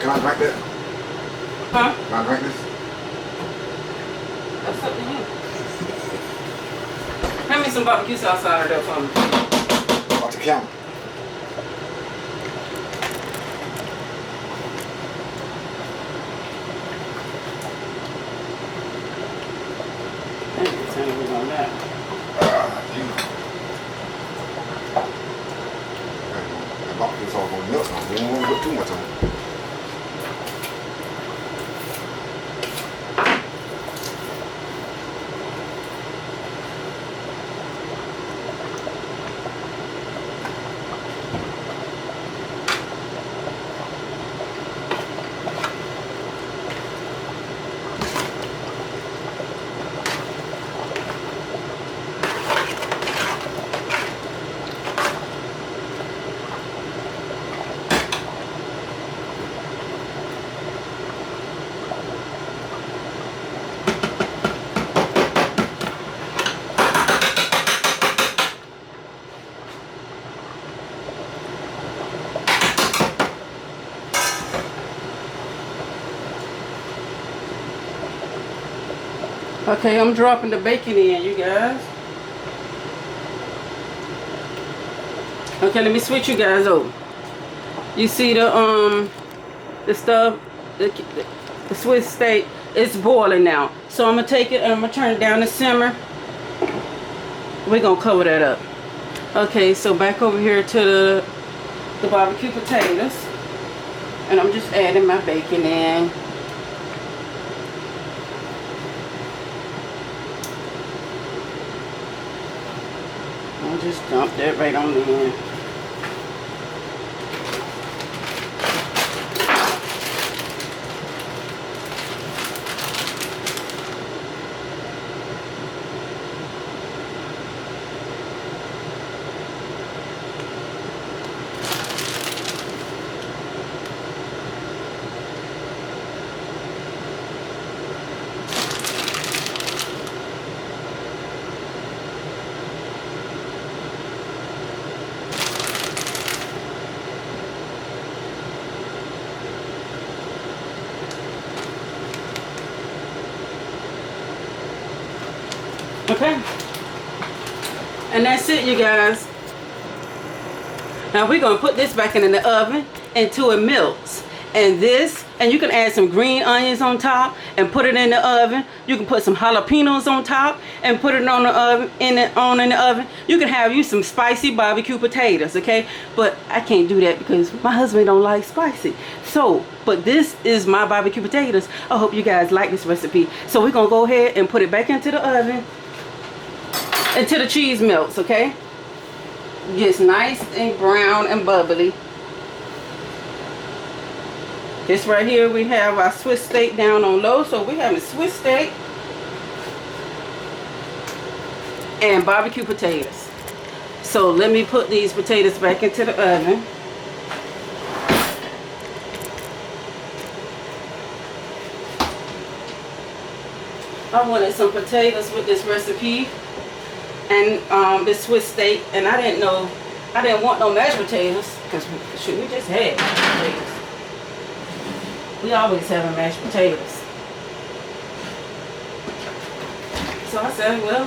Can I drink that? Huh? Can I drink this? That's up to you. Hand me some barbecue sauce out of there for me. Off the counter. Thank you, Tony, we're on that. I bought this all on milk. I don't want to put too much on it. Okay, I'm dropping the bacon in, you guys. Okay, let me switch you guys over. You see the stuff, the Swiss steak, it's boiling now. So I'm gonna take it and I'm gonna turn it down to simmer. We're gonna cover that up. Okay, so back over here to the barbecue potatoes. And I'm just adding my bacon in. I'll just dump that right on in. Okay, and that's it, you guys. Now we're gonna put this back in the oven until it melts. And this, and you can add some green onions on top and put it in the oven. You can put some jalapenos on top and put it on the oven, in the oven. You can have you some spicy barbecue potatoes, okay? But I can't do that because my husband don't like spicy. So, but this is my barbecue potatoes. I hope you guys like this recipe. So we're gonna go ahead and put it back into the oven until the cheese melts, okay? Gets nice and brown and bubbly. This right here, we have our Swiss steak down on low. So we have a Swiss steak and barbecue potatoes. So let me put these potatoes back into the oven. I wanted some potatoes with this recipe and this Swiss steak, and I didn't want no mashed potatoes because we just had mashed potatoes. We always have mashed potatoes. So I said, well,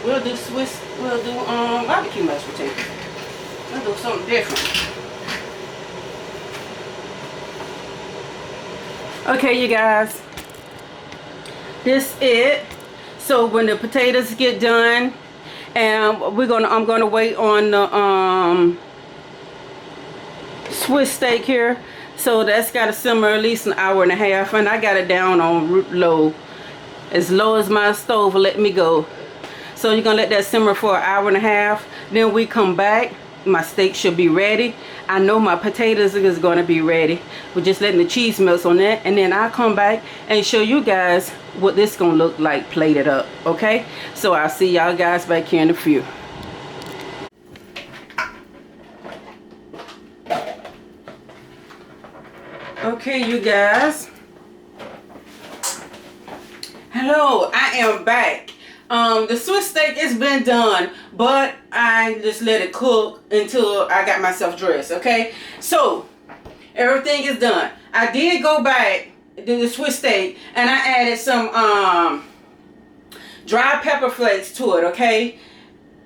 we'll do barbecue mashed potatoes. We'll do something different. Okay, you guys, this it. So when the potatoes get done, and I'm gonna wait on the Swiss steak here. So that's got to simmer at least an hour and a half, and I got it down on low, as low as my stove will let me go. So you're gonna let that simmer for an hour and a half. Then we come back. My steak should be ready. I know my potatoes is gonna be ready. We're just letting the cheese melt on that, and then I'll come back and show you guys what this gonna look like plated up. Okay, so I'll see y'all guys back here in a few. Okay, you guys, hello, I am back. The Swiss steak has been done, but I just let it cook until I got myself dressed, okay? So, everything is done. I did go back to the Swiss steak, and I added some dry pepper flakes to it, okay?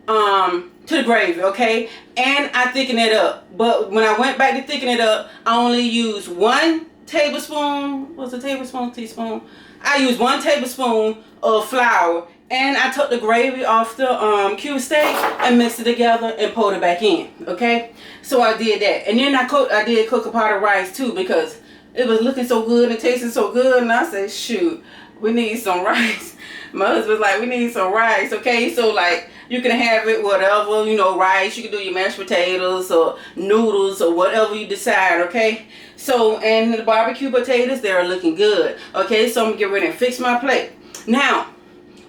To the gravy, okay? And I thicken it up. But when I went back to thicken it up, I only used 1 tablespoon. What's a tablespoon? Teaspoon? I used 1 tablespoon of flour, and I took the gravy off the cube steak and mixed it together and poured it back in, okay? So I did that. And then I did cook a pot of rice too, because it was looking so good and tasting so good, and I said, shoot, we need some rice. My husband's like, we need some rice, okay? So like, you can have it whatever, you know, rice. You can do your mashed potatoes or noodles or whatever you decide, okay? So, and the barbecue potatoes, they're looking good, okay? So I'm gonna get ready and fix my plate. Now,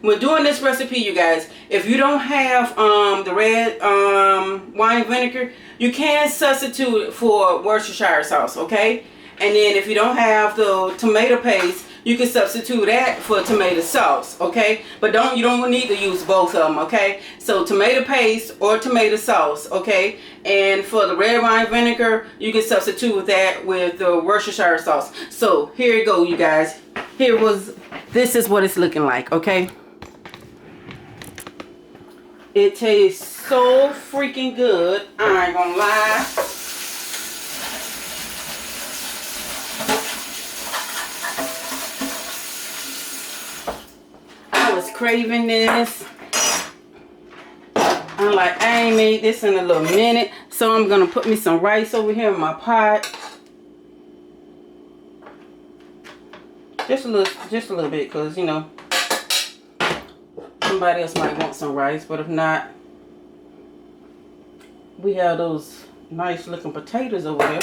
when doing this recipe, you guys, if you don't have the red wine vinegar, you can substitute it for Worcestershire sauce, okay? And then if you don't have the tomato paste, you can substitute that for tomato sauce, okay? But you don't need to use both of them, okay? So tomato paste or tomato sauce, okay? And for the red wine vinegar, you can substitute that with the Worcestershire sauce. So here you go, you guys. This is what it's looking like, okay? It tastes so freaking good. I ain't gonna lie. I was craving this. I'm like, I ain't made this in a little minute. So I'm gonna put me some rice over here in my pot. Just a little bit, because you know, somebody else might want some rice, but if not, we have those nice looking potatoes over there.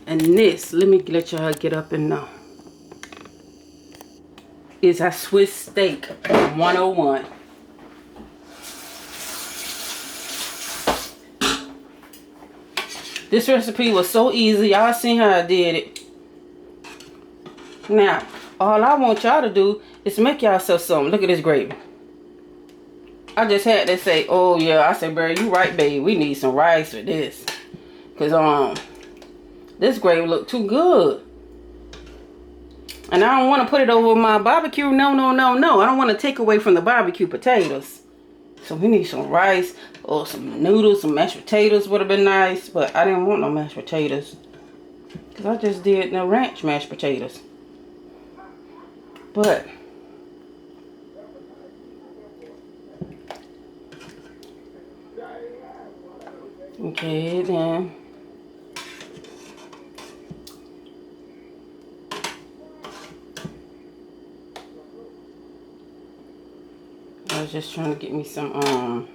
And this, let me let y'all get up and know, is a Swiss steak 101. This recipe was so easy. Y'all seen how I did it. Now, all I want y'all to do is make yourself something. Look at this gravy. I just had to say, oh yeah, I said, bro, you right, babe. We need some rice with this. Because, this gravy look too good. And I don't want to put it over my barbecue. No. I don't want to take away from the barbecue potatoes. So we need some rice or some noodles, some mashed potatoes would have been nice. But I didn't want no mashed potatoes, because I just did the ranch mashed potatoes. But okay, then I was just trying to get me some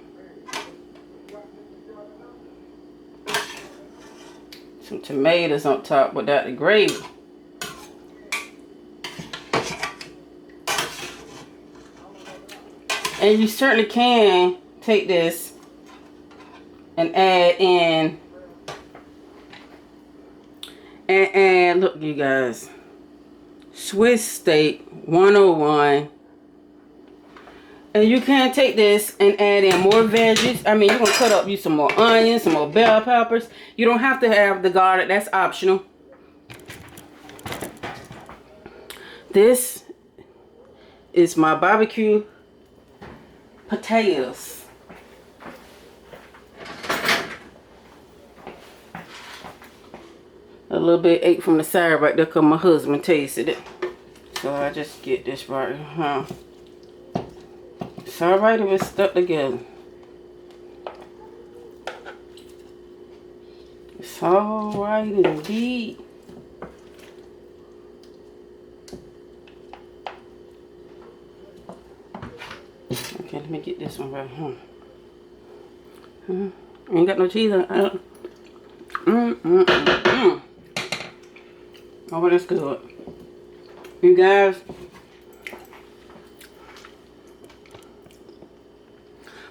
tomatoes on top without the gravy. And you certainly can take this and add in, and look, you guys, Swiss steak 101. And you can take this and add in more veggies. I mean, you're going to cut up you some more onions, some more bell peppers. You don't have to have the garlic. That's optional. This is my barbecue potatoes. A little bit ate from the side right there because my husband tasted it. So I just get this right here. It's alright if it's stuck together. It's alright indeed. Okay, let me get this one right here. Ain't got no cheese on it. Oh, that's good. You guys,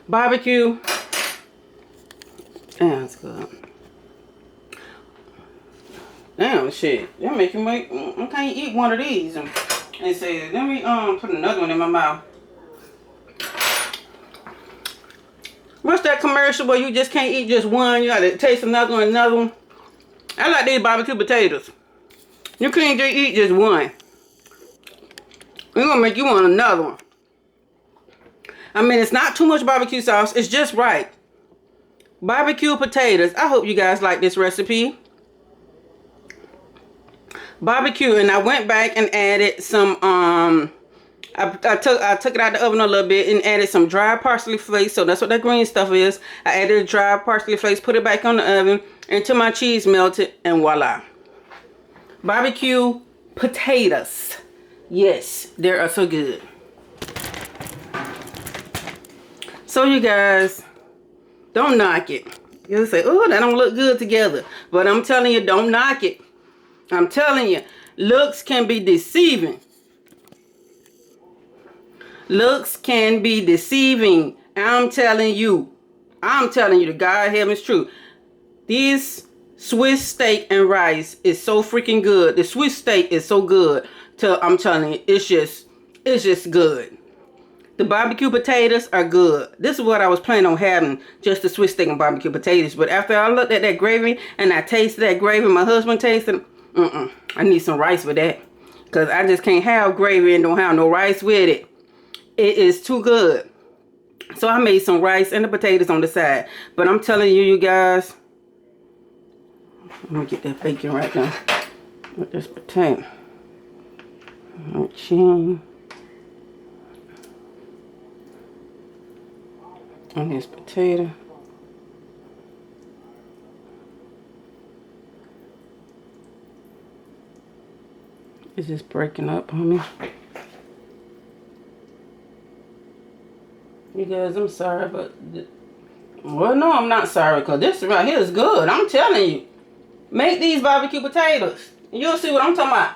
barbecue, yeah, that's good. Damn shit. That make you make. I can't eat one of these and say, let me put another one in my mouth. What's that commercial where you just can't eat just one? You gotta taste another one, another one. I like these barbecue potatoes. You can't just eat just one. We're gonna make you want another one. I mean, it's not too much barbecue sauce. It's just right. Barbecue potatoes. I hope you guys like this recipe. Barbecue, and I went back and added some I took it out of the oven a little bit and added some dry parsley flakes. So that's what that green stuff is. I added dry parsley flakes, put it back on the oven until my cheese melted, and voila. Barbecue potatoes. Yes, they are so good. So you guys, don't knock it. You'll say, oh, that don't look good together. But I'm telling you, don't knock it. I'm telling you, looks can be deceiving. Looks can be deceiving. I'm telling you, the God heaven's truth. This Swiss steak and rice is so freaking good. The Swiss steak is so good. I'm telling you, it's just good. The barbecue potatoes are good. This is what I was planning on having, just the Swiss steak and barbecue potatoes. But after I looked at that gravy and I tasted that gravy, my husband tasted, I need some rice with that. Because I just can't have gravy and don't have no rice with it. It is too good. So I made some rice and the potatoes on the side. But I'm telling you, you guys, let me get that bacon right now with this potato. Chin. And this potato. It's just breaking up on me. You guys, I'm sorry, but... Well, no, I'm not sorry, because this right here is good. I'm telling you. Make these barbecue potatoes. And you'll see what I'm talking about.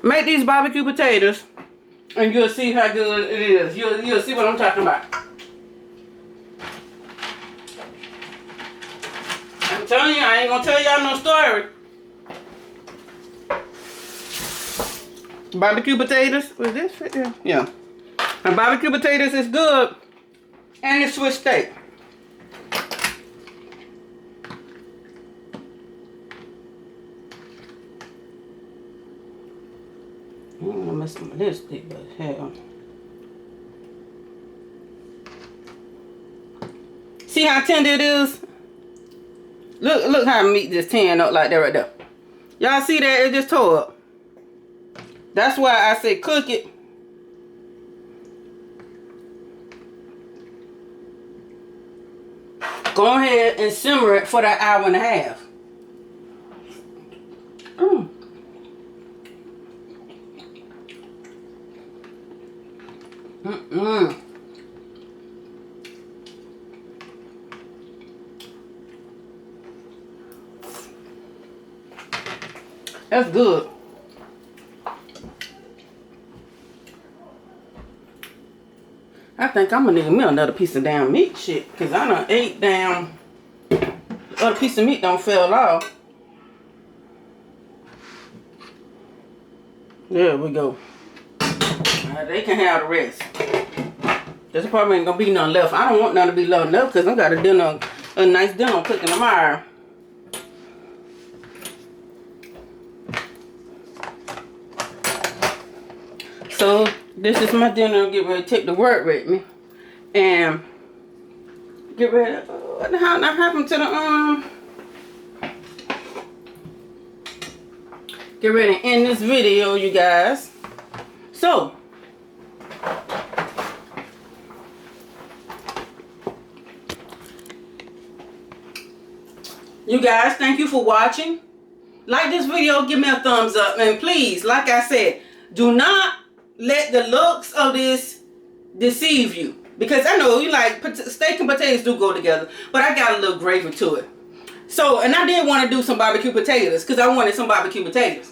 Make these barbecue potatoes, and you'll see how good it is. You'll see what I'm talking about. I'm telling you, I ain't gonna tell y'all no story. Barbecue potatoes. Was this fit there? Yeah. And barbecue potatoes is good. And the Swiss steak. I'm gonna mess with my lipstick, but hell. See how tender it is? Look how meat just tan up like that right there. Y'all see that? It just tore up. That's why I say cook it. Go ahead and simmer it for that hour and a half. That's good. I think I'm gonna need me another piece of damn meat shit, because I done ate down. The other piece of meat don't fell off. There we go. They can have the rest. There's probably ain't gonna be none left. I don't want none to be left enough, because I got a nice dinner cooking tomorrow. So this is my dinner. Get ready to take the work with me, and get ready. What the hell happened to the Get ready to end this video, you guys. So you guys, thank you for watching. Like this video, give me a thumbs up, and please, like I said, do not let the looks of this deceive you, because I know you like steak and potatoes do go together, but I got a little gravy to it. So, and I did want to do some barbecue potatoes, because I wanted some barbecue potatoes.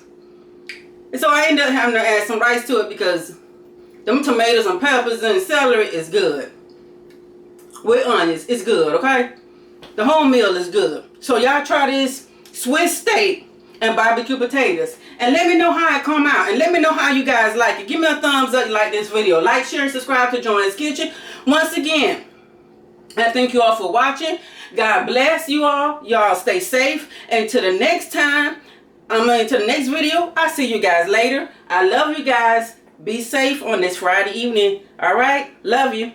And so I ended up having to add some rice to it, because them tomatoes and peppers and celery is good. with onions. It's good, okay? The home meal is good. So y'all try this Swiss steak and barbecue potatoes. And let me know how it come out. And let me know how you guys like it. Give me a thumbs up if you like this video. Like, share, and subscribe to Joanne's Kitchen. Once again, I thank you all for watching. God bless you all. Y'all stay safe. And to the next time, to the next video, I'll see you guys later. I love you guys. Be safe on this Friday evening. All right? Love you.